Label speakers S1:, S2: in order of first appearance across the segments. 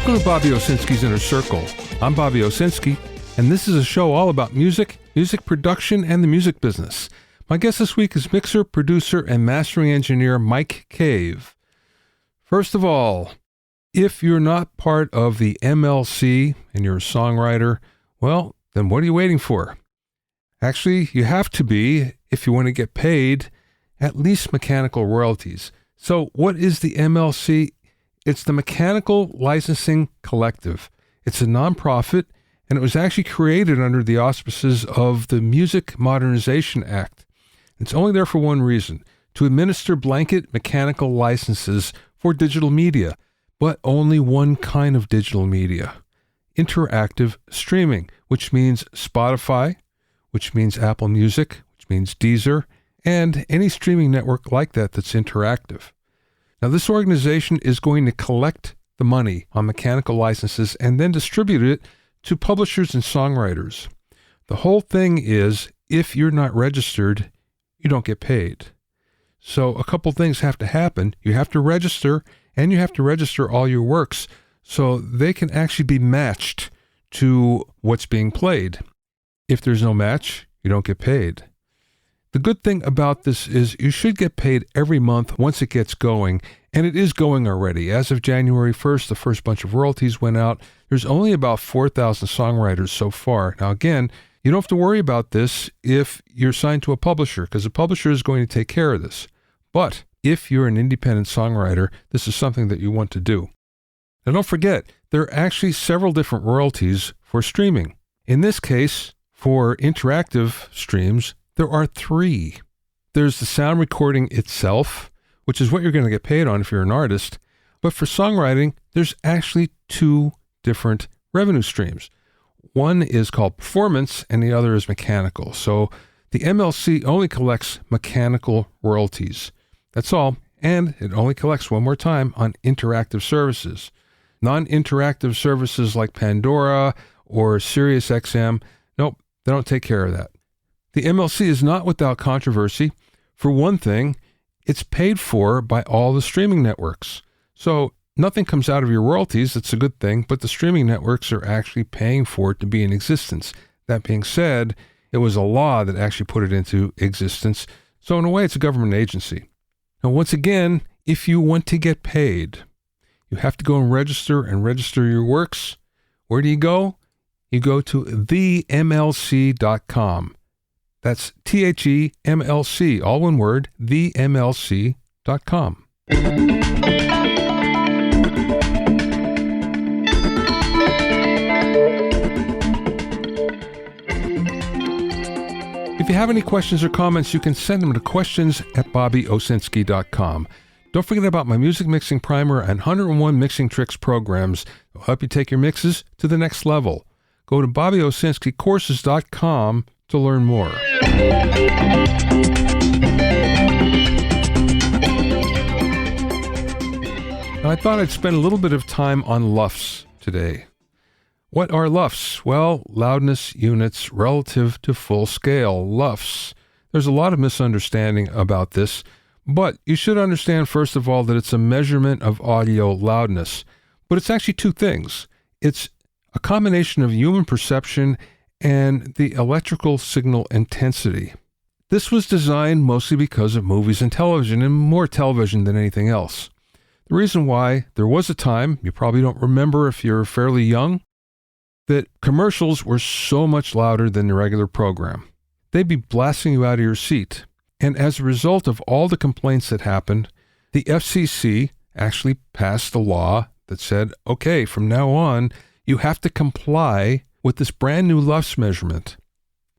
S1: Welcome to Bobby Owsinski's Inner Circle. I'm Bobby Owsinski, and this is a show all about music, music production, and the music business. My guest this week is mixer, producer, and mastering engineer Mike Cave. First of all, if you're not part of the MLC and you're a songwriter, well, then what are you waiting for? Actually, you have to be if you want to get paid at least mechanical royalties. So what is the MLC? It's the Mechanical Licensing Collective. It's a nonprofit, and it was actually created under the auspices of the Music Modernization Act. It's only there for one reason, to administer blanket mechanical licenses for digital media, but only one kind of digital media, interactive streaming, which means Spotify, which means Apple Music, which means Deezer, and any streaming network like that that's interactive. Now, this organization is going to collect the money on mechanical licenses and then distribute it to publishers and songwriters. The whole thing is, if you're not registered, you don't get paid. So a couple things have to happen. You have to register, and you have to register all your works so they can actually be matched to what's being played. If there's no match, you don't get paid. The good thing about this is you should get paid every month once it gets going, and it is going already. As of January 1st, the first bunch of royalties went out. There's only about 4,000 songwriters so far. Now, again, you don't have to worry about this if you're signed to a publisher, because the publisher is going to take care of this. But if you're an independent songwriter, this is something that you want to do. Now, don't forget, there are actually several different royalties for streaming. In this case, for interactive streams, there are 3. There's the sound recording itself, which is what you're going to get paid on if you're an artist. But for songwriting, there's actually 2 different revenue streams. One is called performance and the other is mechanical. So the MLC only collects mechanical royalties. That's all. And it only collects one more time on interactive services. Non-interactive services like Pandora or SiriusXM, nope, they don't take care of that. The MLC is not without controversy. For one thing, it's paid for by all the streaming networks. So nothing comes out of your royalties, that's a good thing, but the streaming networks are actually paying for it to be in existence. That being said, it was a law that actually put it into existence. So in a way, it's a government agency. Now, once again, if you want to get paid, you have to go and register your works. Where do you go? You go to themlc.com. That's THEMLC, all one word, themlc.com. If you have any questions or comments, you can send them to questions@bobbyowsinski.com. Don't forget about my music mixing primer and 101 mixing tricks programs that will help you take your mixes to the next level. Go to bobbyowsinskicourses.com to learn more. Now, I thought I'd spend a little bit of time on LUFS today. What are LUFS? Well, loudness units relative to full scale, LUFS. There's a lot of misunderstanding about this, but you should understand, first of all, that it's a measurement of audio loudness. But it's actually 2 things. It's a combination of human perception and the electrical signal intensity. This was designed mostly because of movies and television, and more television than anything else. The reason why, there was a time, you probably don't remember if you're fairly young, that commercials were so much louder than the regular program. They'd be blasting you out of your seat. And as a result of all the complaints that happened, the FCC actually passed a law that said, okay, from now on, you have to comply with this brand new LUFS measurement.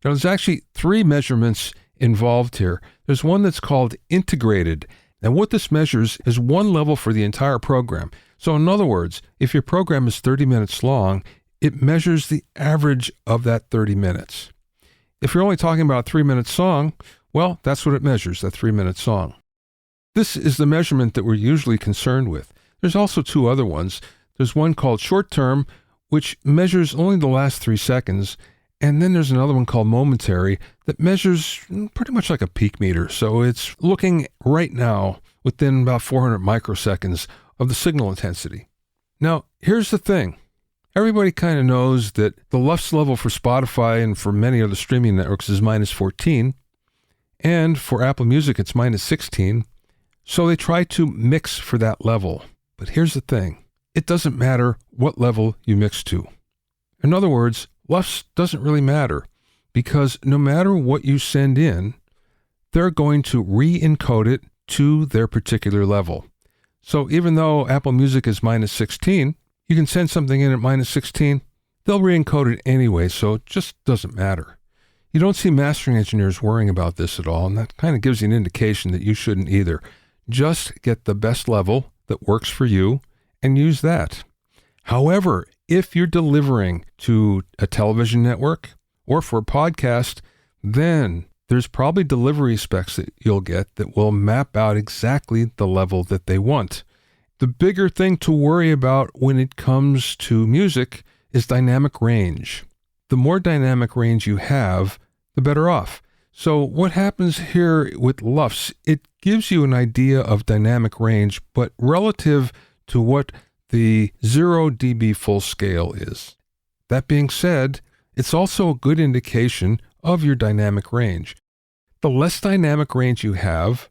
S1: Now, there's actually 3 measurements involved here. There's one that's called integrated. And what this measures is one level for the entire program. So in other words, if your program is 30 minutes long, it measures the average of that 30 minutes. If you're only talking about a 3-minute song, well, that's what it measures, that 3-minute song. This is the measurement that we're usually concerned with. There's also 2 other ones. There's one called short term, which measures only the last 3 seconds, and then there's another one called momentary that measures pretty much like a peak meter. So it's looking right now within about 400 microseconds of the signal intensity. Now, here's the thing. Everybody kind of knows that the LUFS level for Spotify and for many other streaming networks is minus 14, and for Apple Music it's minus 16, so they try to mix for that level. But here's the thing. It doesn't matter what level you mix to. In other words, LUFS doesn't really matter, because no matter what you send in, they're going to re-encode it to their particular level. So even though Apple Music is minus 16, you can send something in at minus 16, they'll re-encode it anyway, so it just doesn't matter. You don't see mastering engineers worrying about this at all, and that kind of gives you an indication that you shouldn't either. Just get the best level that works for you and use that. However, if you're delivering to a television network or for a podcast, then there's probably delivery specs that you'll get that will map out exactly the level that they want. The bigger thing to worry about when it comes to music is dynamic range. The more dynamic range you have, the better off. So what happens here with LUFS, it gives you an idea of dynamic range, but relative to what the 0 dB full scale is. That being said, it's also a good indication of your dynamic range. The less dynamic range you have,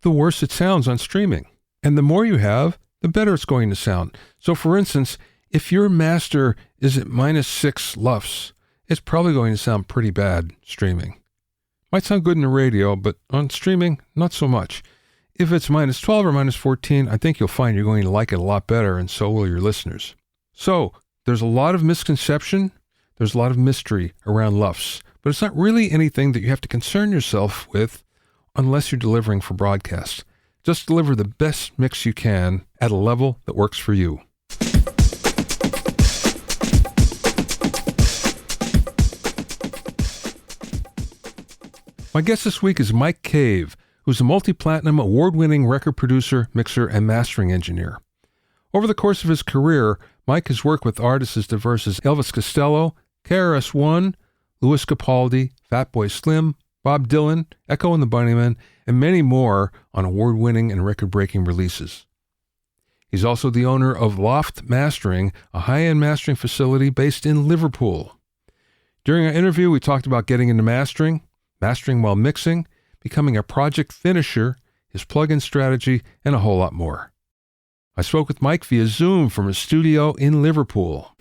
S1: the worse it sounds on streaming. And the more you have, the better it's going to sound. So for instance, if your master is at minus 6 LUFS, it's probably going to sound pretty bad streaming. Might sound good in the radio, but on streaming, not so much. If it's minus 12 or minus 14, I think you'll find you're going to like it a lot better, and so will your listeners. So there's a lot of misconception, there's a lot of mystery around LUFS, but it's not really anything that you have to concern yourself with unless you're delivering for broadcast. Just deliver the best mix you can at a level that works for you. My guest this week is Mike Cave, who's a multi-platinum award-winning record producer, mixer, and mastering engineer. Over the course of his career, Mike has worked with artists as diverse as Elvis Costello, KRS-One, Louis Capaldi, Fatboy Slim, Bob Dylan, Echo and the Bunnymen, and many more on award-winning and record-breaking releases. He's also the owner of Loft Mastering, a high-end mastering facility based in Liverpool. During our interview, we talked about getting into mastering while mixing, becoming a project finisher, his plug-in strategy, and a whole lot more. I spoke with Mike via Zoom from his studio in Liverpool.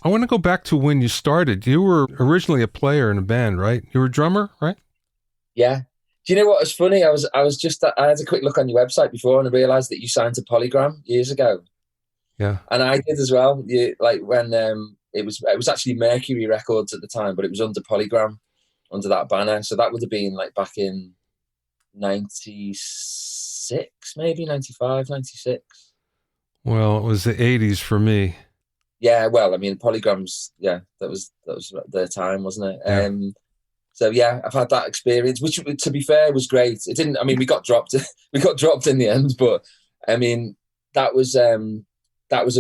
S1: I want to go back to when you started. You were originally a player in a band, right? You were a drummer, right?
S2: Yeah. Do you know what was funny? I had a quick look on your website before and I realized that you signed to Polygram years ago.
S1: Yeah.
S2: And I did as well. When it was actually Mercury Records at the time, but it was under Polygram, under that banner. So that would have been like back in 96, maybe 95, 96.
S1: Well, it was the 80s for me.
S2: Yeah, well, I mean, Polygram's, that was their time, wasn't it?
S1: Yeah.
S2: So yeah, I've had that experience, which, to be fair, was great. It didn't. I mean, we got dropped in the end, but I mean, that was a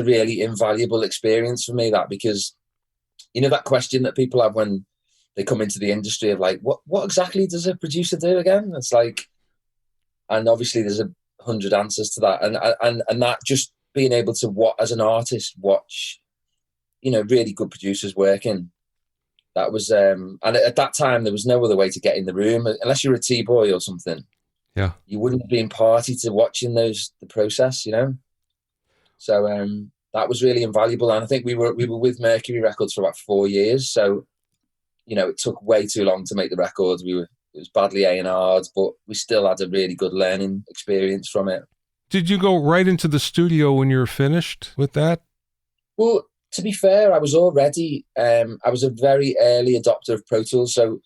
S2: really invaluable experience for me. That, because you know that question that people have when they come into the industry of like, what exactly does a producer do again? It's like, and obviously there's 100 answers to that, and that just being able to as an artist watch, really good producers working. That was, and at that time, there was no other way to get in the room unless you're a T-boy or something.
S1: Yeah.
S2: You wouldn't have been party to watching the process, So that was really invaluable. And I think we were with Mercury Records for about 4 years. So, it took way too long to make the records. It was badly A&R'd, but we still had a really good learning experience from it.
S1: Did you go right into the studio when you were finished with that?
S2: Well, to be fair, I was already, I was a very early adopter of Pro Tools. So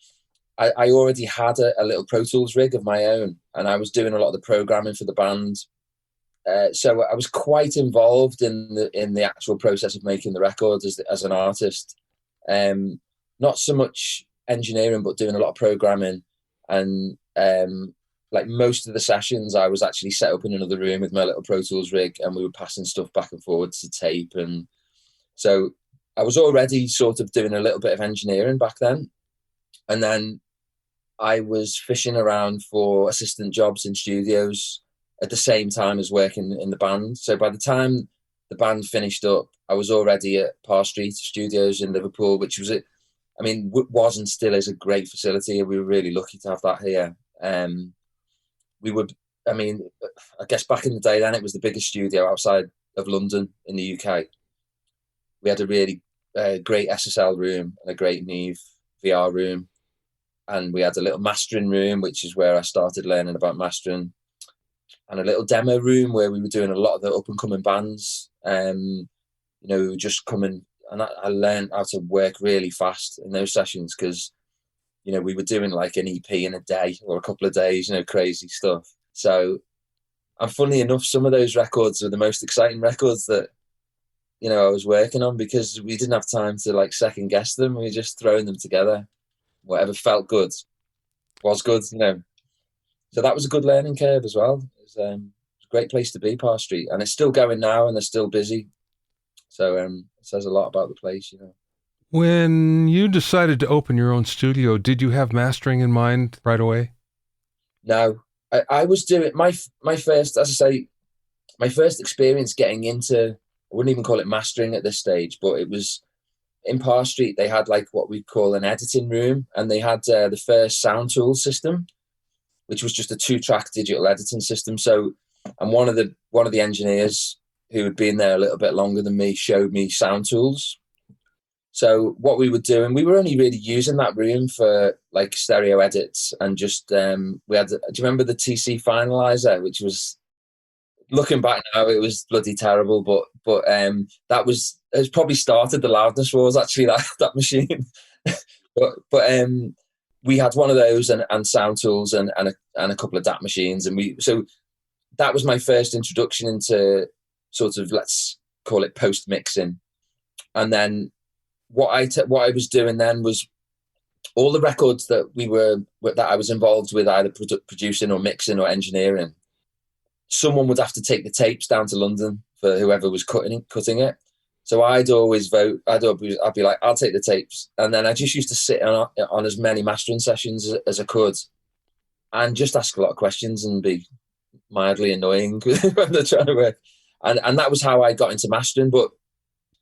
S2: I already had a little Pro Tools rig of my own, and I was doing a lot of the programming for the band. So I was quite involved in the actual process of making the record as an artist. Not so much engineering, but doing a lot of programming. And like most of the sessions, I was actually set up in another room with my little Pro Tools rig, and we were passing stuff back and forwards to tape. And so I was already sort of doing a little bit of engineering back then. And then I was fishing around for assistant jobs in studios at the same time as working in the band. So by the time the band finished up, I was already at Parr Street Studios in Liverpool, which was was and still is a great facility. We were really lucky to have that here. We would, I guess back in the day then, it was the biggest studio outside of London in the UK. We had a really great SSL room and a great Neve VR room. And we had a little mastering room, which is where I started learning about mastering, and a little demo room where we were doing a lot of the up and coming bands. We were just coming, and I learned how to work really fast in those sessions because, we were doing like an EP in a day or a couple of days, crazy stuff. So, and funnily enough, some of those records were the most exciting records that, I was working on because we didn't have time to like second guess them. We were just throwing them together. Whatever felt good was good, So that was a good learning curve as well. It was a great place to be, Parr Street, and it's still going now, and they're still busy. So it says a lot about the place,
S1: When you decided to open your own studio, did you have mastering in mind right away?
S2: No, I was doing my first, as I say, my first experience getting into. I wouldn't even call it mastering at this stage, but it was. In Parr Street, they had like what we call an editing room, and they had the first sound tool system, which was just a 2-track digital editing system. So, and one of the engineers who had been there a little bit longer than me showed me sound tools. So what we were doing, we were only really using that room for like stereo edits, and just we had. Do you remember the TC Finalizer, which was? Looking back now, it was bloody terrible, but that was has probably started the loudness wars. Actually, that machine, but we had one of those and sound tools and a couple of DAT machines, and so that was my first introduction into sort of, let's call it, post mixing. And then what I was doing then was all the records that I was involved with, either producing or mixing or engineering. Someone would have to take the tapes down to London for whoever was cutting it. So I'd always vote. I'd be like, I'll take the tapes. And then I just used to sit on as many mastering sessions as I could and just ask a lot of questions and be mildly annoying when they're trying to work. And that was how I got into mastering. But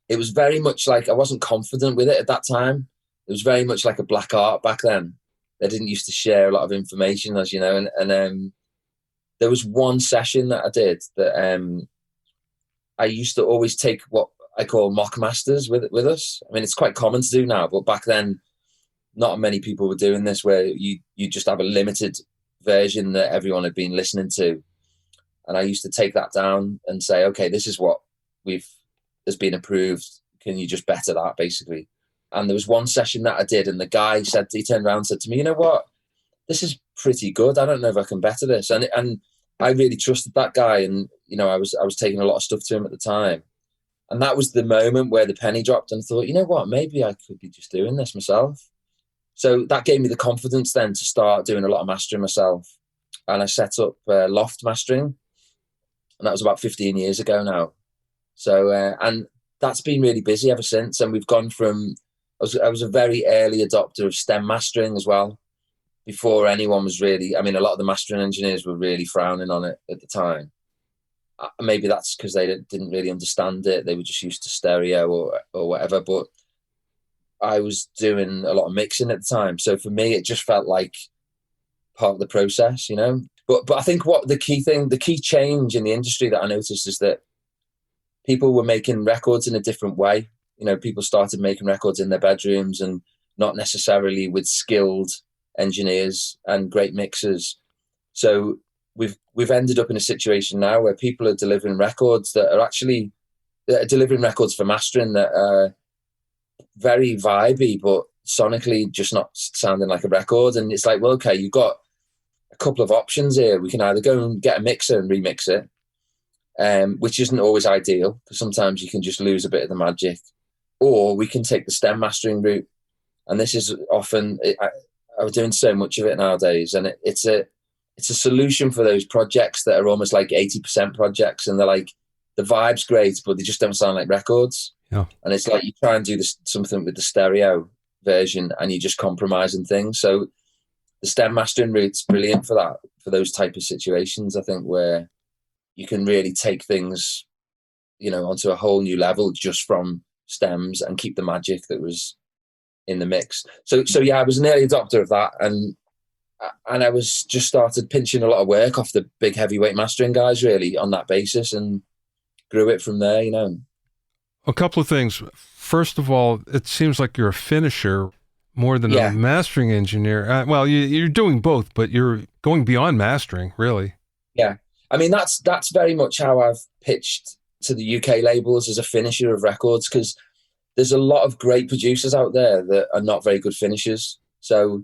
S2: it was very much like I wasn't confident with it at that time. It was very much like a black art back then. They didn't used to share a lot of information, as you know, and there was one session that I did that I used to always take what I call mock masters with us. I mean, it's quite common to do now, but back then, not many people were doing this, where you just have a limited version that everyone had been listening to. And I used to take that down and say, okay, this is what has been approved. Can you just better that, basically? And there was one session that I did, and the guy he turned around and said to me, you know what? This is pretty good. I don't know if I can better this. And I really trusted that guy. And, I was taking a lot of stuff to him at the time. And that was the moment where the penny dropped, and I thought, you know what, maybe I could be just doing this myself. So that gave me the confidence then to start doing a lot of mastering myself. And I set up Loft Mastering. And that was about 15 years ago now. So, and that's been really busy ever since. And we've gone from, I was a very early adopter of stem mastering as well. Before anyone was really, a lot of the mastering engineers were really frowning on it at the time. Maybe that's because they didn't really understand it. They were just used to stereo or whatever. But I was doing a lot of mixing at the time. So for me, it just felt like part of the process, But I think the key change in the industry that I noticed is that people were making records in a different way. People started making records in their bedrooms and not necessarily with skilled engineers and great mixers. So we've ended up in a situation now where people are delivering records delivering records for mastering that are very vibey, but sonically just not sounding like a record. And it's like, well, okay, you've got a couple of options here. We can either go and get a mixer and remix it, which isn't always ideal, because sometimes you can just lose a bit of the magic, or we can take the stem mastering route. And this is often, I'm doing so much of it nowadays, and it's a solution for those projects that are almost like 80% projects, and they're like, the vibe's great, but they just don't sound like records.
S1: Yeah. And
S2: it's like you try and do something with the stereo version, and you're just compromising things. So the stem mastering route's brilliant for that, for those type of situations, I think, where you can really take things, onto a whole new level just from stems and keep the magic that was in the mix. So yeah, I was an early adopter of that, and I was just started pinching a lot of work off the big heavyweight mastering guys really on that basis, and grew it from there,
S1: A couple of things. First of all, it seems like you're a finisher more than a mastering engineer. Well, you're doing both, but you're going beyond mastering, really.
S2: Yeah. I mean, that's very much how I've pitched to the UK labels, as a finisher of records, because there's a lot of great producers out there that are not very good finishers. So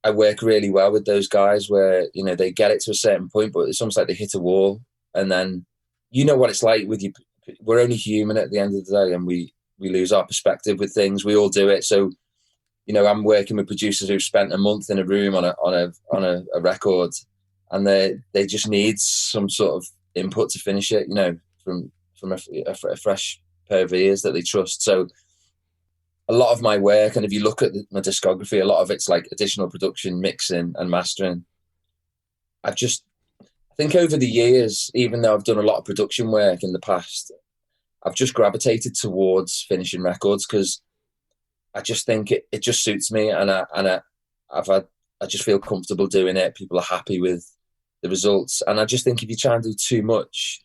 S2: I work really well with those guys where, they get it to a certain point, but it's almost like they hit a wall. And then you know what it's like with you. We're only human at the end of the day, and we lose our perspective with things. We all do it. So, I'm working with producers who've spent a month in a room on a record, and they just need some sort of input to finish it, from a fresh pair of ears that they trust. So a lot of my work, and if you look at my discography, a lot of it's like additional production, mixing and mastering. I think over the years, even though I've done a lot of production work in the past, I've just gravitated towards finishing records because I just think it just suits me, and I just feel comfortable doing it. People are happy with the results, and I just think if you try and do too much,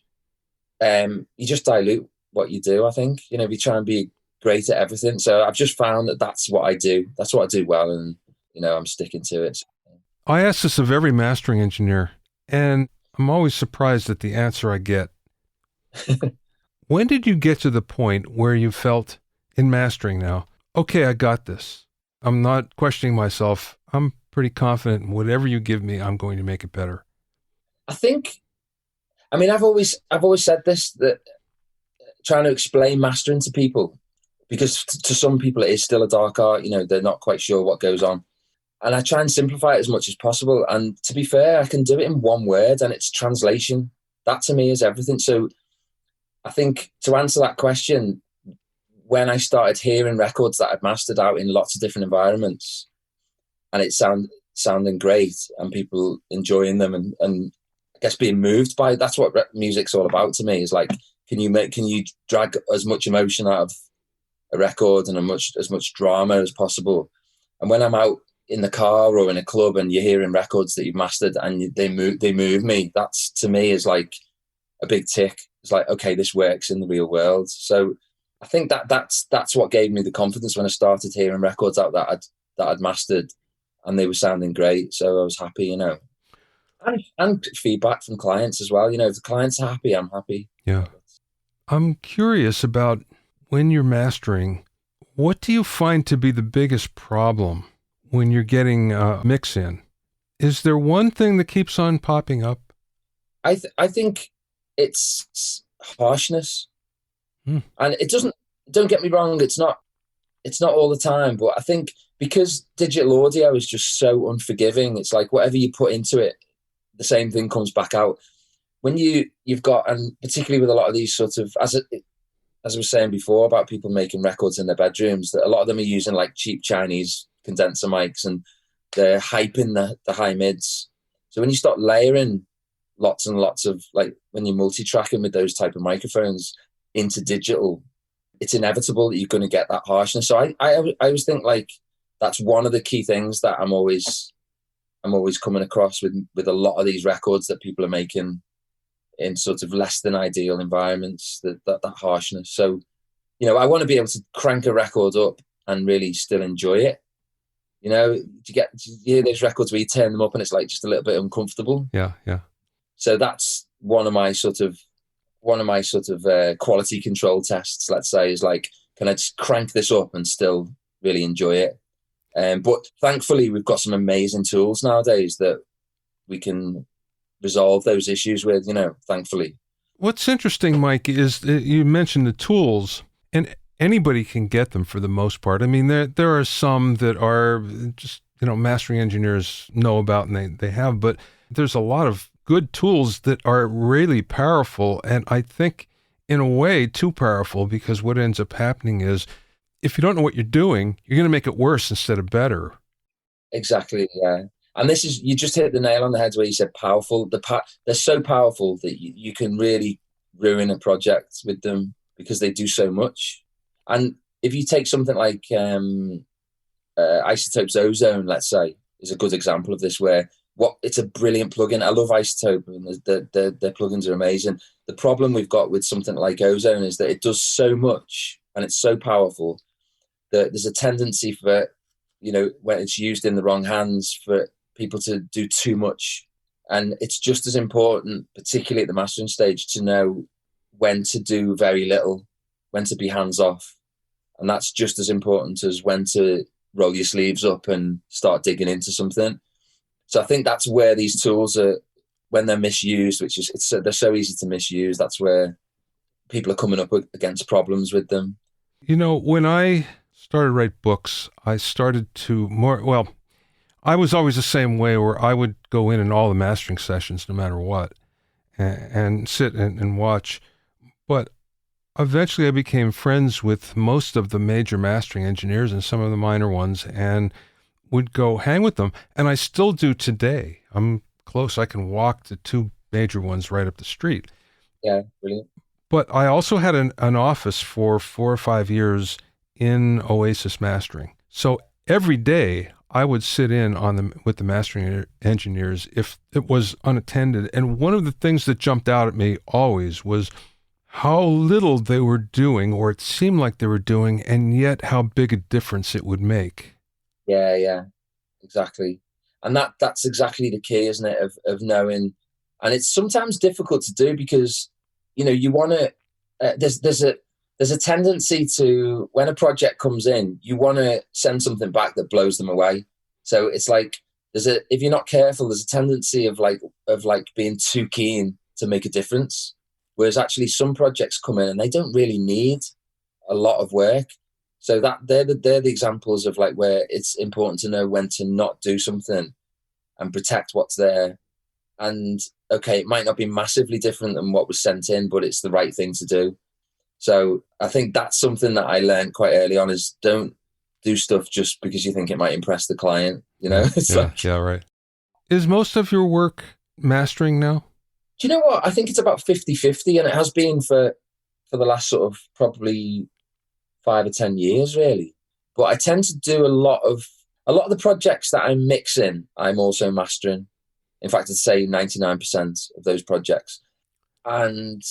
S2: you just dilute what you do. I think if you try and be great at everything. So I've just found that that's what I do. That's what I do well, and I'm sticking to it.
S1: I ask this of every mastering engineer, and I'm always surprised at the answer I get. When did you get to the point where you felt in mastering now, okay, I got this. I'm not questioning myself. I'm pretty confident in whatever you give me, I'm going to make it better.
S2: I've always said this, that trying to explain mastering to people, because to some people it is still a dark art, they're not quite sure what goes on. And I try and simplify it as much as possible. And to be fair, I can do it in one word, and it's translation. That to me is everything. So I think to answer that question, when I started hearing records that I'd mastered out in lots of different environments, and it sounding great and people enjoying them, and I guess being moved by it, that's what music's all about to me, is like, can you drag as much emotion out of a record and as much drama as possible? And when I'm out in the car or in a club and you're hearing records that you've mastered and they move me, that's to me is like a big tick. It's like, okay, this works in the real world. So I think that's what gave me the confidence when I started hearing records out that I'd mastered and they were sounding great. So I was happy, and feedback from clients as well. If the clients are happy, I'm happy.
S1: Yeah. I'm curious about when you're mastering, what do you find to be the biggest problem when you're getting a mix in? Is there one thing that keeps on popping up?
S2: I think it's harshness. And it doesn't, don't get me wrong, it's not all the time, but I think because digital audio is just so unforgiving, it's like whatever you put into it, the same thing comes back out. When you've got, and particularly with a lot of these sort of, as I was saying before about people making records in their bedrooms, that a lot of them are using like cheap Chinese condenser mics and they're hyping the high mids. So when you start layering lots and lots of, like when you're multi-tracking with those type of microphones into digital, it's inevitable that you're going to get that harshness. So I always think like that's one of the key things that I'm always coming across with a lot of these records that people are making in sort of less than ideal environments, that harshness. So, I want to be able to crank a record up and really still enjoy it. Do you hear those records where you turn them up and it's like just a little bit uncomfortable?
S1: Yeah, yeah.
S2: So that's one of my sort of quality control tests, let's say, is like, can I just crank this up and still really enjoy it? But thankfully, we've got some amazing tools nowadays that we can resolve those issues with, thankfully.
S1: What's interesting, Mike, is you mentioned the tools, and anybody can get them for the most part. I mean, there are some that are just, mastering engineers know about and they have, but there's a lot of good tools that are really powerful, and I think in a way too powerful, because what ends up happening is if you don't know what you're doing, you're going to make it worse instead of better.
S2: Exactly, yeah. And this is, you just hit the nail on the head where you said powerful. They're so powerful that you can really ruin a project with them because they do so much. And if you take something like Isotope's Ozone, let's say, is a good example of this, where it's a brilliant plugin. I love Isotope, and their plugins are amazing. The problem we've got with something like Ozone is that it does so much and it's so powerful that there's a tendency for, when it's used in the wrong hands, for people to do too much. And it's just as important, particularly at the mastering stage, to know when to do very little, when to be hands off. And that's just as important as when to roll your sleeves up and start digging into something. So I think that's where these tools are, when they're misused, they're so easy to misuse. That's where people are coming up against problems with them.
S1: When I started to write books, I started to I was always the same way, where I would go in all the mastering sessions no matter what and sit and watch. But eventually I became friends with most of the major mastering engineers and some of the minor ones, and would go hang with them. And I still do today. I'm close. I can walk to two major ones right up the street.
S2: Yeah, brilliant.
S1: But I also had an office for 4 or 5 years in Oasis Mastering. So every day I would sit in with the mastering engineers if it was unattended. And one of the things that jumped out at me always was how little they were doing, or it seemed like they were doing, and yet how big a difference it would make.
S2: Yeah, exactly. And that's exactly the key, isn't it, of knowing. And it's sometimes difficult to do because, you want to, there's a tendency to, when a project comes in, you want to send something back that blows them away. So it's like, if you're not careful, there's a tendency of being too keen to make a difference. Whereas actually some projects come in and they don't really need a lot of work. So they're the examples of where it's important to know when to not do something and protect what's there. And okay, it might not be massively different than what was sent in, but it's the right thing to do. So I think that's something that I learned quite early on, is don't do stuff just because you think it might impress the client,
S1: Yeah, right. Is most of your work mastering now?
S2: Do you know what? I think it's about 50-50, and it has been for the last sort of probably 5 or 10 years, really. But I tend to do a lot of the projects that I'm mixing, I'm also mastering. In fact, I'd say 99% of those projects. And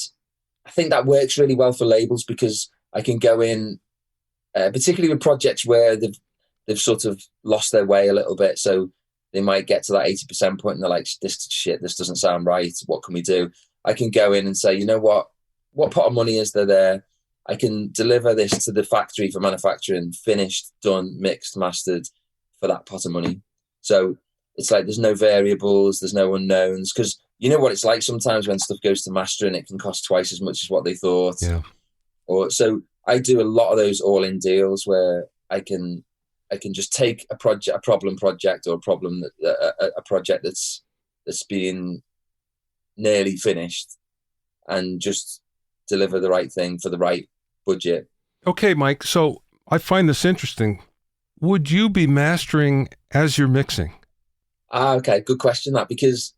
S2: I think that works really well for labels because I can go in, particularly with projects where they've sort of lost their way a little bit. So they might get to that 80% point and they're like, this doesn't sound right. What can we do? I can go in and say, you know what pot of money is there? I can deliver this to the factory for manufacturing, finished, done, mixed, mastered for that pot of money. So it's like there's no variables, there's no unknowns, because you know what it's like sometimes when stuff goes to mastering, it can cost twice as much as what they thought.
S1: Yeah.
S2: So I do a lot of those all-in deals where I can just take a problem project or a project that's being nearly finished and just deliver the right thing for the right budget.
S1: Okay, Mike. So I find this interesting. Would you be mastering as you're mixing?
S2: Okay, good question, that, because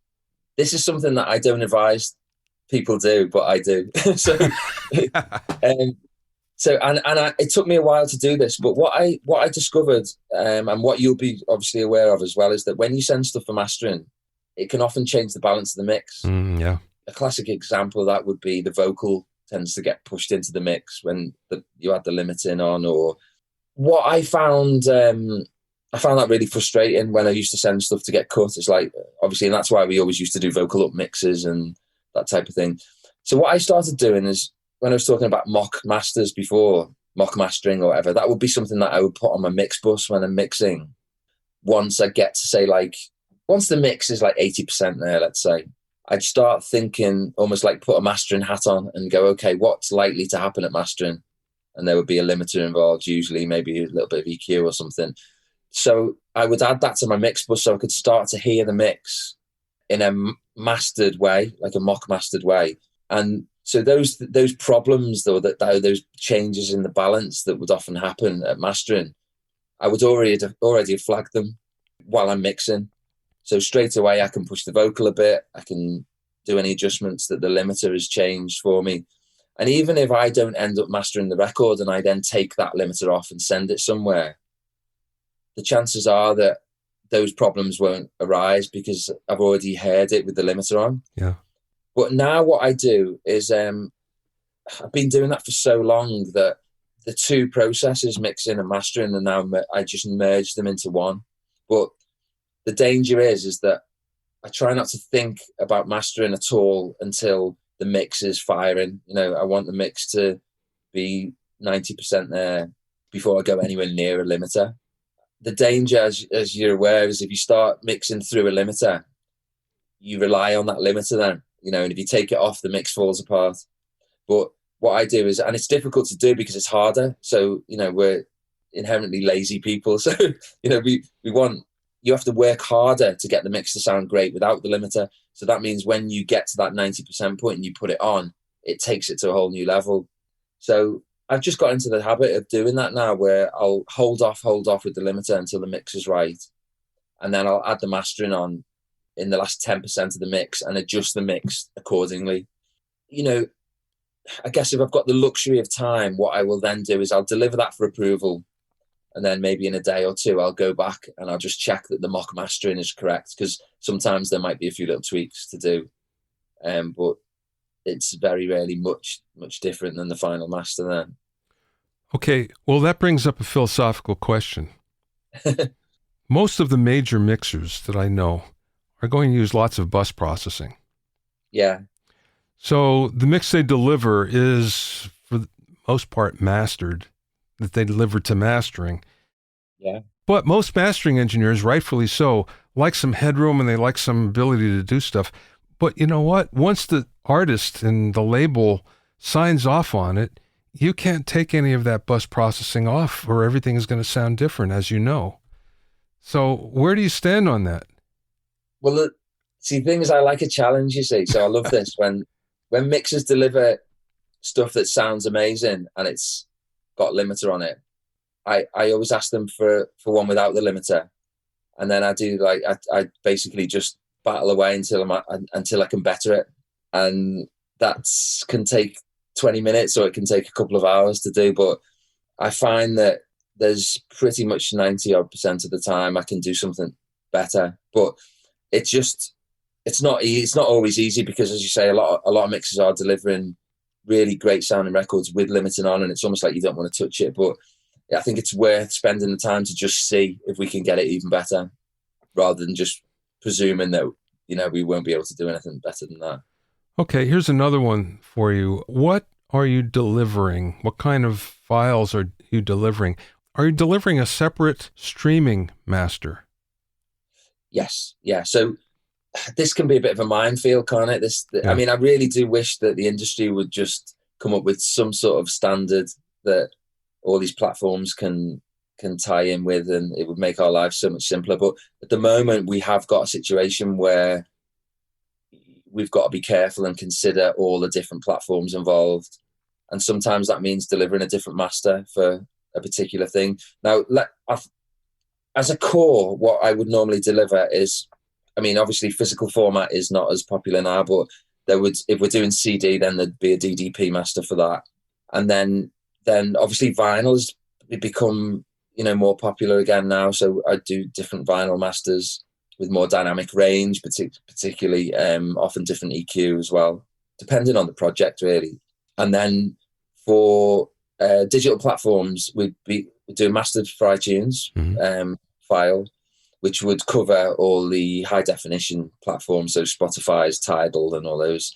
S2: this is something that I don't advise people do, but I do. It took me a while to do this, but what I discovered, and what you'll be obviously aware of as well, is that when you send stuff for mastering, it can often change the balance of the mix.
S1: Yeah.
S2: A classic example of that would be the vocal tends to get pushed into the mix when you had the limiting on, or what I found that really frustrating when I used to send stuff to get cut. It's like, obviously, and that's why we always used to do vocal up mixes and that type of thing. So what I started doing is, when I was talking about mock masters before, mock mastering or whatever, that would be something that I would put on my mix bus when I'm mixing. Once I get to say, once the mix is 80% there, let's say, I'd start thinking, almost like put a mastering hat on and go, okay, what's likely to happen at mastering? And there would be a limiter involved, usually maybe a little bit of EQ or something. So I would add that to my mix bus so I could start to hear the mix in a mastered way, like a mock mastered way. And so those problems, though, those changes in the balance that would often happen at mastering, I would already have flagged them while I'm mixing. So straight away I can push the vocal a bit. I can do any adjustments that the limiter has changed for me. And even if I don't end up mastering the record and I then take that limiter off and send it somewhere, the chances are that those problems won't arise because I've already heard it with the limiter on.
S1: Yeah.
S2: But now what I do is I've been doing that for so long that the two processes, mixing and mastering, and now I just merge them into one. But the danger is that I try not to think about mastering at all until the mix is firing. You know, I want the mix to be 90% there before I go anywhere near a limiter. The danger, as you're aware, is if you start mixing through a limiter, you rely on that limiter then, you know, and if you take it off, the mix falls apart. But what I do is, and it's difficult to do because it's harder. So, you know, we're inherently lazy people. So, you know, you have to work harder to get the mix to sound great without the limiter. So that means when you get to that 90% point and you put it on, it takes it to a whole new level. So I've just got into the habit of doing that now, where I'll hold off with the limiter until the mix is right. And then I'll add the mastering on in the last 10% of the mix and adjust the mix accordingly. You know, I guess if I've got the luxury of time, what I will then do is I'll deliver that for approval. And then maybe in a day or two, I'll go back and I'll just check that the mock mastering is correct, because sometimes there might be a few little tweaks to do. But it's very rarely much different than the final master then.
S1: Okay, well, that brings up a philosophical question. Most of the major mixers that I know are going to use lots of bus processing.
S2: Yeah.
S1: So the mix they deliver is, for the most part, mastered, that they deliver to mastering.
S2: Yeah.
S1: But most mastering engineers, rightfully so, like some headroom and they like some ability to do stuff. But you know what? Once the artist and the label signs off on it, you can't take any of that bus processing off, or everything is going to sound different, as you know. So where do you stand on that?
S2: Well, see, things I like a challenge, you see. So I love this when mixers deliver stuff that sounds amazing and it's got limiter on it. I always ask them for one without the limiter, and then I do I basically just battle away until I can better it, and that can take 20 minutes or it can take a couple of hours to do. But I find that there's pretty much 90% of the time I can do something better. But it's not always easy, because, as you say, a lot of mixers are delivering really great sounding records with limiting on, and it's almost like you don't want to touch it. But I think it's worth spending the time to just see if we can get it even better, rather than just presuming that, you know, we won't be able to do anything better than that.
S1: Okay, here's another one for you. What are you delivering? What kind of files are you delivering? Are you delivering a separate streaming master?
S2: Yes. Yeah. So this can be a bit of a minefield, can't it? I mean, I really do wish that the industry would just come up with some sort of standard that all these platforms can tie in with, and it would make our lives so much simpler. But at the moment, we have got a situation where we've got to be careful and consider all the different platforms involved. And sometimes that means delivering a different master for a particular thing. Now, as a core, what I would normally deliver is, I mean, obviously physical format is not as popular now, but if we're doing CD, then there'd be a DDP master for that. And then obviously vinyl has become, you know, more popular again now. So I do different vinyl masters with more dynamic range, particularly often different EQ as well, depending on the project really. And then for digital platforms, we do mastered for iTunes file, which would cover all the high definition platforms, so Spotify's, Tidal and all those.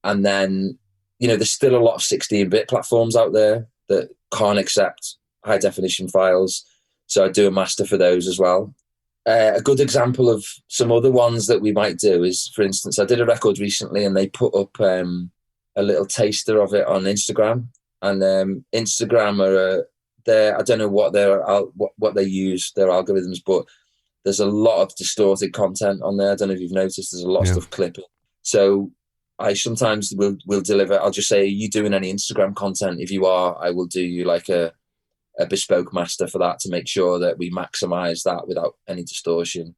S2: And then, you know, there's still a lot of 16-bit platforms out there that can't accept high definition files. So I do a master for those as well. A good example of some other ones that we might do is, for instance, I did a record recently and they put up a little taster of it on Instagram. And Instagram I don't know what they use, their algorithms, but there's a lot of distorted content on there. I don't know if you've noticed, there's a lot of stuff clipping. So I sometimes will deliver, I'll just say, are you doing any Instagram content? If you are, I will do you like a bespoke master for that to make sure that we maximize that without any distortion.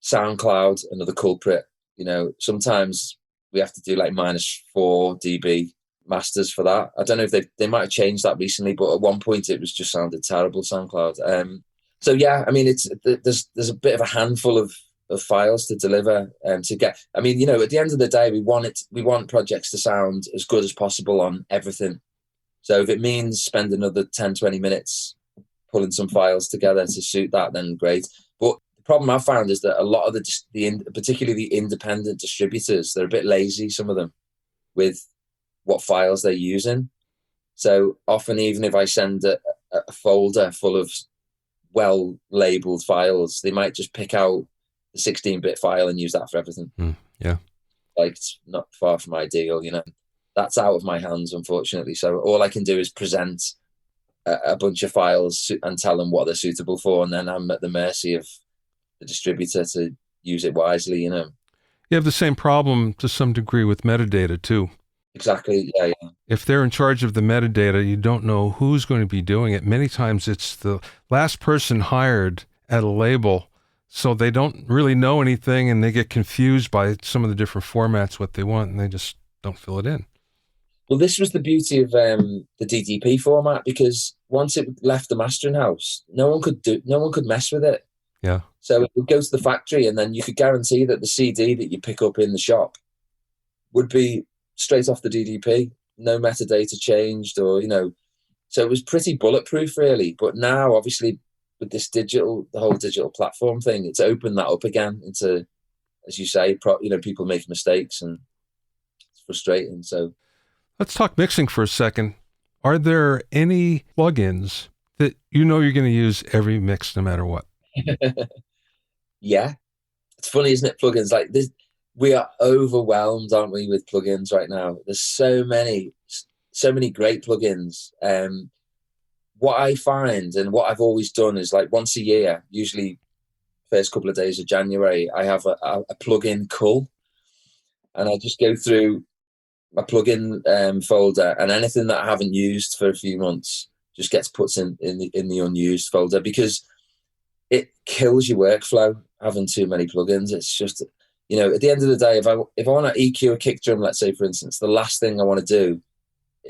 S2: SoundCloud, another culprit. You know, sometimes we have to do like -4 dB masters for that. I don't know if they might have changed that recently, but at one point it was just sounded terrible, SoundCloud. So yeah, I mean, there's a bit of a handful of files to deliver to get. I mean, you know, at the end of the day, we want projects to sound as good as possible on everything. So if it means spend another 10, 20 minutes pulling some files together to suit that, then great. But the problem I've found is that a lot of particularly the independent distributors, they're a bit lazy, some of them, with what files they're using. So often, even if I send a folder full of well-labeled files, they might just pick out the 16-bit file and use that for everything.
S1: Yeah.
S2: Like, it's not far from ideal, you know. That's out of my hands, unfortunately. So all I can do is present a bunch of files and tell them what they're suitable for, and then I'm at the mercy of the distributor to use it wisely, you know.
S1: You have the same problem to some degree with metadata too.
S2: Exactly, yeah.
S1: If they're in charge of the metadata, you don't know who's going to be doing it. Many times it's the last person hired at a label, so they don't really know anything, and they get confused by some of the different formats, what they want, and they just don't fill it in.
S2: Well, this was the beauty of the DDP format, because once it left the mastering house, no one could mess with it.
S1: Yeah.
S2: So it would go to the factory, and then you could guarantee that the CD that you pick up in the shop would be straight off the DDP, no metadata changed, or, you know, so it was pretty bulletproof, really. But now, obviously, with this the whole digital platform thing, it's opened that up again into, as you say, you know, people make mistakes, and it's frustrating. So
S1: let's talk mixing for a second. Are there any plugins that you know you're going to use every mix no matter what?
S2: Yeah. It's funny, isn't it? Plugins like this. We are overwhelmed, aren't we, with plugins right now? There's so many great plugins. What I find, and what I've always done, is like once a year, usually first couple of days of January, I have a plugin cull, and I just go through my plugin folder, and anything that I haven't used for a few months just gets put in the unused folder, because it kills your workflow having too many plugins. It's just, you know, at the end of the day, if I want to EQ a kick drum, let's say, for instance, the last thing I want to do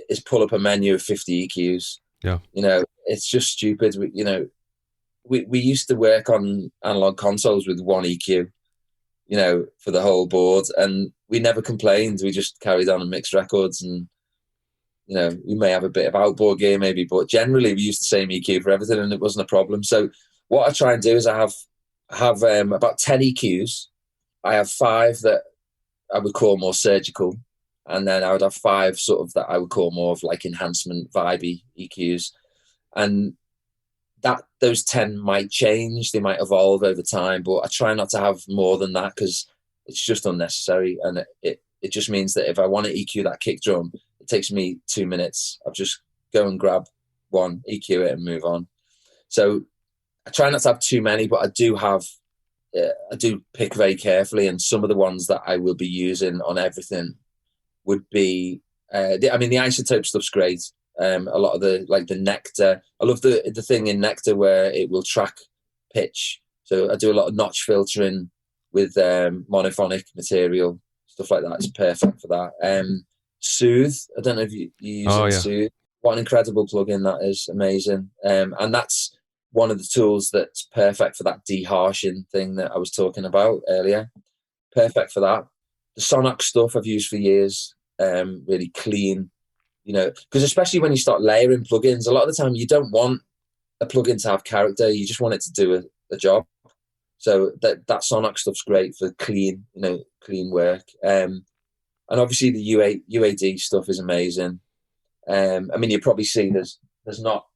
S2: is pull up a menu of 50 EQs.
S1: Yeah.
S2: You know, it's just stupid. We used to work on analog consoles with one EQ, you know, for the whole board, and we never complained. We just carried on and mixed records, and, you know, we may have a bit of outboard gear maybe, but generally we used the same EQ for everything, and it wasn't a problem. So what I try and do is I have about 10 EQs. I have 5 that I would call more surgical, and then I would have 5 sort of that I would call more of like enhancement vibey EQs. And that those 10 might change, they might evolve over time, but I try not to have more than that, because it's just unnecessary, and it just means that if I want to EQ that kick drum, it takes me 2 minutes. I'll just go and grab one, EQ it, and move on. So I try not to have too many, but I do pick very carefully, and some of the ones that I will be using on everything would be, the isotope stuff's great. A lot of the Nectar. I love the thing in Nectar where it will track pitch. So I do a lot of notch filtering with monophonic material, stuff like that. It's perfect for that. Soothe. I don't know if you use Soothe. What an incredible plugin that is. Amazing. And that's one of the tools that's perfect for that deharshing thing that I was talking about earlier. Perfect for that. The Sonox stuff I've used for years. Really clean, you know, because especially when you start layering plugins, a lot of the time you don't want a plugin to have character. You just want it to do a job. So that Sonox stuff's great for clean work. And obviously the UAD stuff is amazing. I mean, you probably see there's not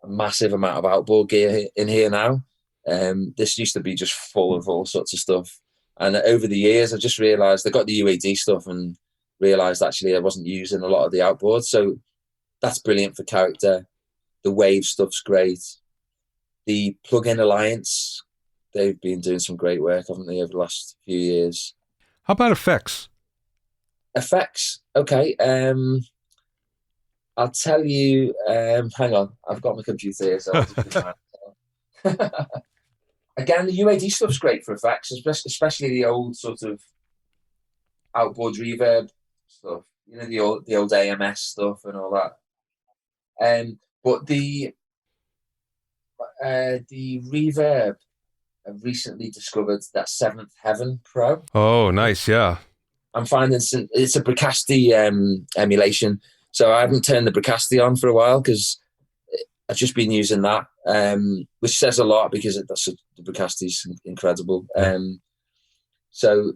S2: a massive amount of outboard gear in here now. This used to be just full of all sorts of stuff. And over the years, I just realized I got the UAD stuff and realized actually I wasn't using a lot of the outboard. So that's brilliant for character. The Wave stuff's great. The Plugin Alliance, they've been doing some great work, haven't they, over the last few years.
S1: How about effects?
S2: Effects, okay. I'll tell you, hang on, I've got my computer here, so I'll just Again, the UAD stuff's great for effects, especially the old sort of outboard reverb stuff. The old AMS stuff and all that. But the reverb, I've recently discovered that Seventh Heaven Pro.
S1: Oh, nice, yeah.
S2: I'm finding it's a Bricasti emulation, so I haven't turned the Bricasti on for a while because I've just been using that, which says a lot because the Bricasti's incredible. So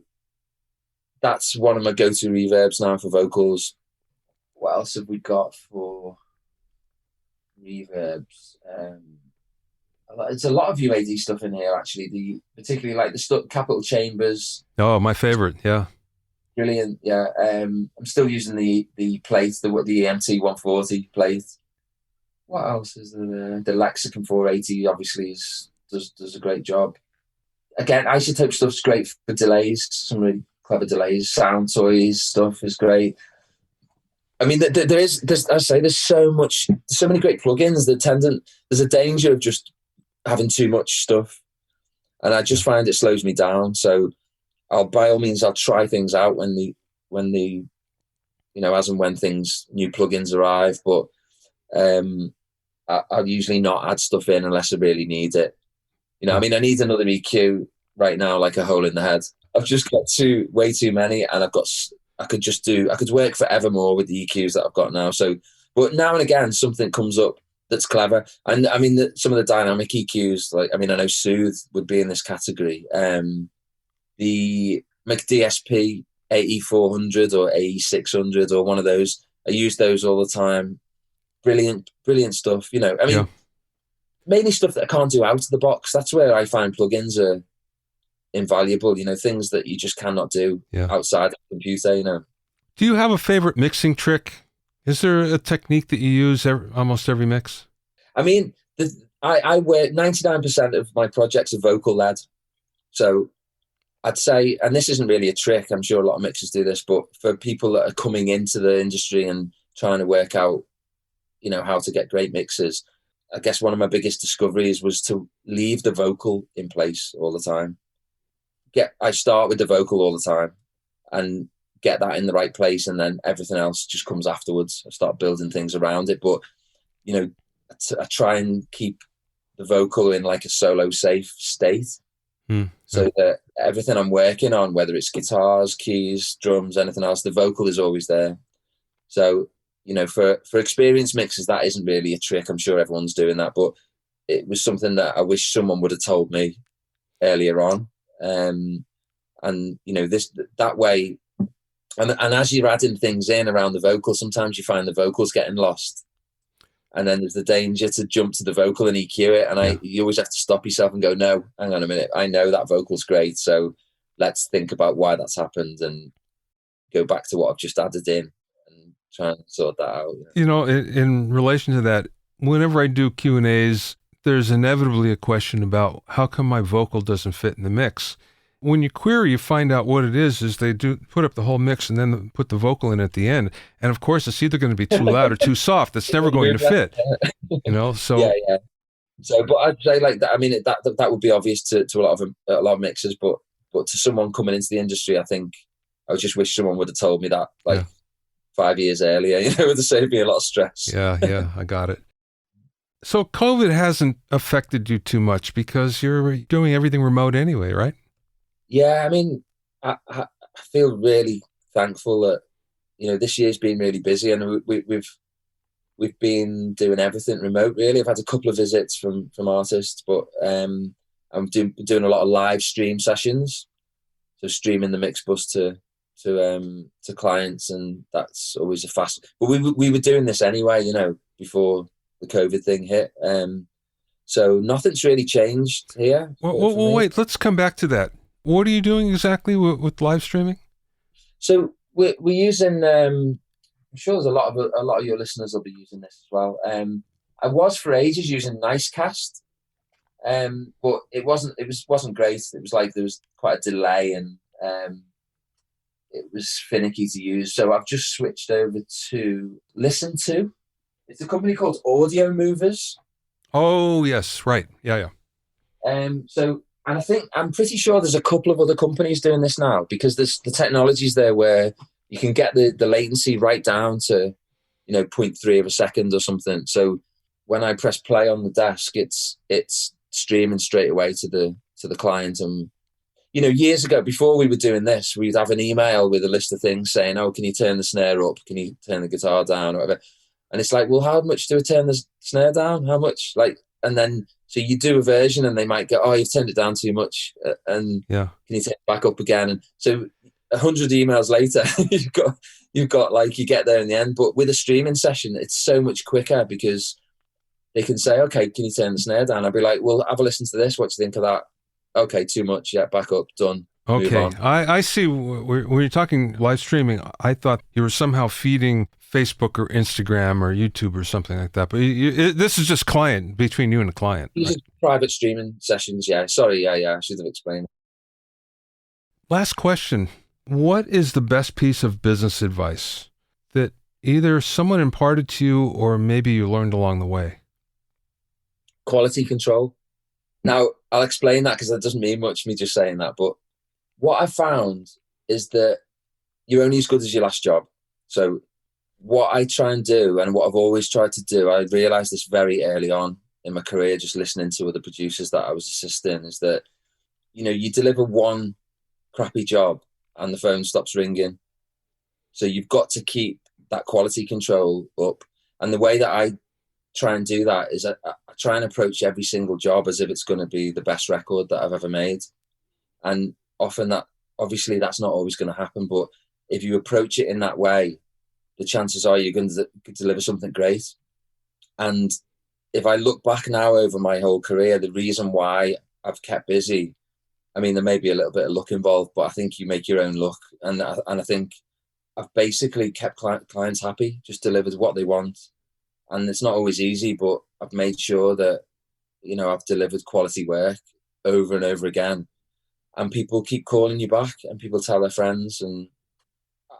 S2: that's one of my go-to reverbs now for vocals. What else have we got for reverbs? It's a lot of UAD stuff in here, actually. Particularly like the stuff, Capital Chambers.
S1: Oh, my favorite, yeah.
S2: Brilliant, yeah. I'm still using the plate, the EMT 140 plate. What else is there? The Lexicon 480 obviously does a great job. Again, Isotope stuff's great for delays. Some really clever delays. Sound Toys stuff is great. I mean, there's so many great plugins. There's a danger of just having too much stuff, and I just find it slows me down. So by all means, I'll try things out when the as and when new plugins arrive, but I'll usually not add stuff in unless I really need it. I mean, I need another EQ right now, like a hole in the head. I've just got way too many, and I could work forever more with the EQs that I've got now. So, but now and again, something comes up that's clever. And I mean, some of the dynamic EQs, I know Soothe would be in this category. The McDSP AE400 or AE600 or one of those, I use those all the time. Brilliant stuff. Mainly stuff that I can't do out of the box. That's where I find plugins are invaluable. Things that you just cannot do outside the computer.
S1: Do you have a favorite mixing trick? Is there a technique that you use almost every mix?
S2: I mean, I work 99% of my projects are vocal led. So I'd say, and this isn't really a trick, I'm sure a lot of mixers do this, but for people that are coming into the industry and trying to work out, how to get great mixes, I guess one of my biggest discoveries was to leave the vocal in place all the time. I start with the vocal all the time and get that in the right place, and then everything else just comes afterwards. I start building things around it, but I try and keep the vocal in like a solo safe state, so that everything I'm working on, whether it's guitars, keys, drums, anything else, the vocal is always there. So for experienced mixers, that isn't really a trick. I'm sure everyone's doing that, but it was something that I wish someone would have told me earlier on. And that way, and as you're adding things in around the vocal, sometimes you find the vocals getting lost, and then there's the danger to jump to the vocal and EQ it, and you always have to stop yourself and go, no, hang on a minute, I know that vocal's great, so let's think about why that's happened and go back to what I've just added in and try and sort that out.
S1: In relation to that, whenever I do Q&As, there's inevitably a question about how come my vocal doesn't fit in the mix. When you query, you find out what it is they do put up the whole mix and then put the vocal in at the end. And of course, it's either going to be too loud or too soft. It's never going to fit, so.
S2: Yeah. So, but I'd say like that, I mean, that would be obvious to a lot of mixers, but to someone coming into the industry, I think I just wish someone would have told me that 5 years earlier, it would have saved me a lot of stress.
S1: Yeah, I got it. So COVID hasn't affected you too much because you're doing everything remote anyway, right?
S2: Yeah, I mean, I feel really thankful that this year's been really busy, and we've been doing everything remote. Really, I've had a couple of visits from artists, but I'm doing a lot of live stream sessions, so streaming the mix bus to clients, and that's always a fast. But we were doing this anyway, before the COVID thing hit. So nothing's really changed here.
S1: Well, wait, let's come back to that. What are you doing exactly with live streaming?
S2: So we're using. I'm sure there's a lot of your listeners will be using this as well. I was for ages using Nicecast, but it wasn't great. It was like there was quite a delay, and it was finicky to use. So I've just switched over to Listen To. It's a company called Audio Movers.
S1: Oh yes, right. Yeah.
S2: So And I'm pretty sure there's a couple of other companies doing this now, because the technology's there where you can get the latency right down to, 0.3 of a second or something. So when I press play on the desk, it's streaming straight away to the client. And, years ago, before we were doing this, we'd have an email with a list of things saying, oh, can you turn the snare up? Can you turn the guitar down? Or whatever. And it's like, well, how much do I turn the snare down? How much? And then, so you do a version and they might go, oh, you've turned it down too much. And can you take it back up again? And so 100 emails later, you've got you get there in the end. But with a streaming session, it's so much quicker, because they can say, okay, can you turn the snare down? I'll be like, well, have a listen to this. What do you think of that? Okay, too much. Yeah, back up, done.
S1: Okay, I see. When you're talking live streaming, I thought you were somehow feeding Facebook or Instagram or YouTube or something like that. But this is just client, between you and the client.
S2: These are private streaming sessions, yeah. Sorry, yeah, I should have explained.
S1: Last question. What is the best piece of business advice that either someone imparted to you or maybe you learned along the way?
S2: Quality control. Now, I'll explain that, because that doesn't mean much, me just saying that. But what I found is that you're only as good as your last job. So what I try and do, and what I've always tried to do, I realized this very early on in my career, just listening to other producers that I was assisting, is that, you deliver one crappy job and the phone stops ringing. So you've got to keep that quality control up. And the way that I try and do that is I try and approach every single job as if it's going to be the best record that I've ever made. And often obviously that's not always going to happen, but if you approach it in that way, the chances are you're going to deliver something great. And if I look back now over my whole career, the reason why I've kept busy, I mean, there may be a little bit of luck involved, but I think you make your own luck. And I think I've basically kept clients happy, just delivered what they want. And it's not always easy, but I've made sure that, I've delivered quality work over and over again. And people keep calling you back, and people tell their friends. And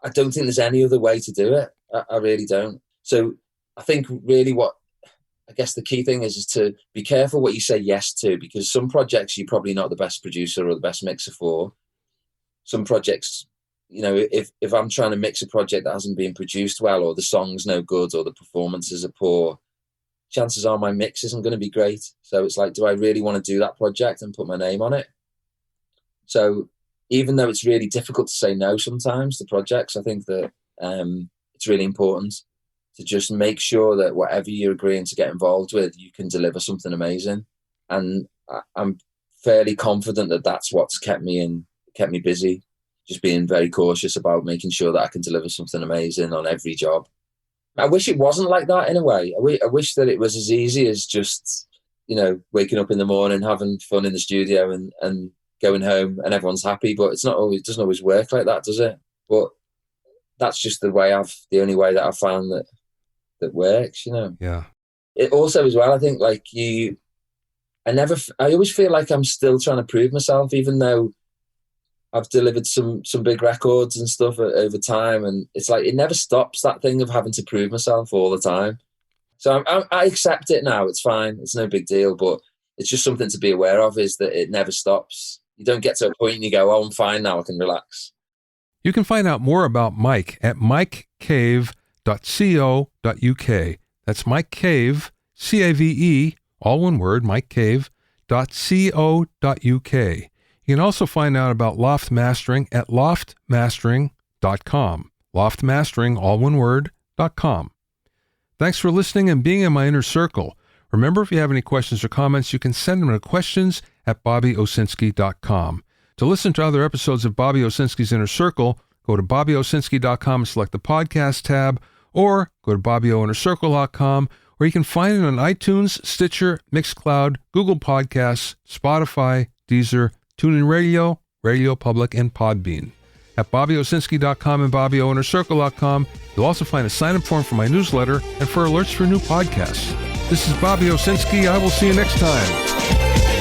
S2: I don't think there's any other way to do it. I really don't. So I think really I guess the key thing is to be careful what you say yes to, because some projects you're probably not the best producer or the best mixer for. Some projects, if I'm trying to mix a project that hasn't been produced well, or the song's no good, or the performances are poor, chances are my mix isn't going to be great. So it's like, do I really want to do that project and put my name on it? So even though it's really difficult to say no sometimes to projects, I think that it's really important to just make sure that whatever you're agreeing to get involved with, you can deliver something amazing. And I'm fairly confident that that's what's kept me busy. Just being very cautious about making sure that I can deliver something amazing on every job. I wish it wasn't like that in a way. I wish that it was as easy as just, waking up in the morning, having fun in the studio and going home and everyone's happy. But it doesn't always work like that, does it? But that's just the only way that I've found that works,
S1: Yeah.
S2: It also as well, I think I always feel like I'm still trying to prove myself, even though I've delivered some big records and stuff over time, and it's like it never stops, that thing of having to prove myself all the time. So I accept it now. It's fine. It's no big deal, but it's just something to be aware of, is that it never stops. You don't get to a point and you go, oh, I'm fine now, I can relax.
S1: You can find out more about Mike at mikecave.co.uk. That's Mike Cave, C-A-V-E, all one word, mikecave.co.uk. You can also find out about Loft Mastering at loftmastering.com. Loft Mastering, all one word, .com. Thanks for listening and being in my inner circle. Remember, if you have any questions or comments, you can send them to questions@bobbyowsinski.com. To listen to other episodes of Bobby Owsinski's Inner Circle, go to bobbyowsinski.com and select the podcast tab, or go to bobbyowinnercircle.com, where you can find it on iTunes, Stitcher, Mixcloud, Google Podcasts, Spotify, Deezer, TuneIn Radio, Radio Public, and Podbean. At bobbyowsinski.com and bobbyowinnercircle.com, you'll also find a sign-up form for my newsletter and for alerts for new podcasts. This is Bobby Owsinski. I will see you next time.